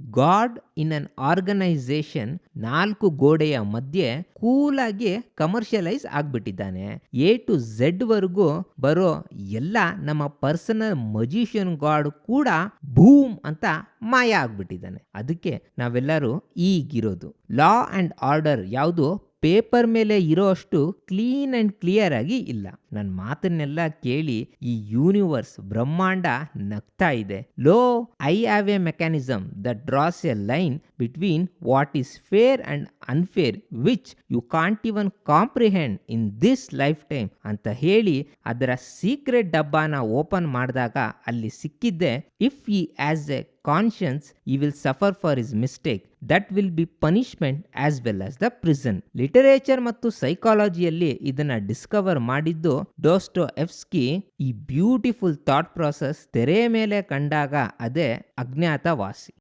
God ಇನ್ ಅನ್ organisation 4 ಗೋಡೆಯ ಮಧ್ಯೆ ಕೂಲಾಗಿ commercialise ಆಗ್ಬಿಟ್ಟಿದ್ದಾನೆ. A to Z ವರೆಗೂ ಬರೋ ಎಲ್ಲ ನಮ್ಮ ಪರ್ಸನಲ್ ಮಜಿಷಿಯನ್ ಗಾಡ್ ಕೂಡ ಬೂಮ್ ಅಂತ ಮಾಯ ಆಗ್ಬಿಟ್ಟಿದ್ದಾನೆ. ಅದಕ್ಕೆ ನಾವೆಲ್ಲರೂ ಈಗಿರೋದು. ಲಾ ಅಂಡ್ ಆರ್ಡರ್ ಯಾವುದು ಪೇಪರ್ ಮೇಲೆ ಇರೋ ಅಷ್ಟು ಕ್ಲೀನ್ ಅಂಡ್ ಕ್ಲಿಯರ್ ಆಗಿ ಇಲ್ಲ. ನನ್ನ ಮಾತನ್ನೆಲ್ಲ ಕೇಳಿ ಈ ಯೂನಿವರ್ಸ್ ಬ್ರಹ್ಮಾಂಡ ನಗ್ತಾ ಇದೆ. ಲೋ, I have a mechanism that draws a line between what is fair and unfair which you can't even comprehend in this life time ಅಂತ ಹೇಳಿ ಅದರ ಸೀಕ್ರೆಟ್ ಡಬ್ಬಾನ ಓಪನ್ ಮಾಡಿದಾಗ ಅಲ್ಲಿ ಸಿಕ್ಕಿದ್ದೆ, if he has a conscience he will suffer for his mistake, that will be punishment as well as the prison. Literature ಮತ್ತು ಸೈಕಾಲಜಿಯಲ್ಲಿ ಇದನ್ನ Discover ಮಾಡಿದ್ದು ಡೋಸ್ಟೋಯೆವ್ಸ್ಕಿ. ಈ ಬ್ಯೂಟಿಫುಲ್ ಥಾಟ್ ಪ್ರಾಸೆಸ್ ತೆರೆ ಮೇಲೆ ಕಂಡಾಗ ಅದೇ ಅಜ್ಞಾತವಾಸಿ.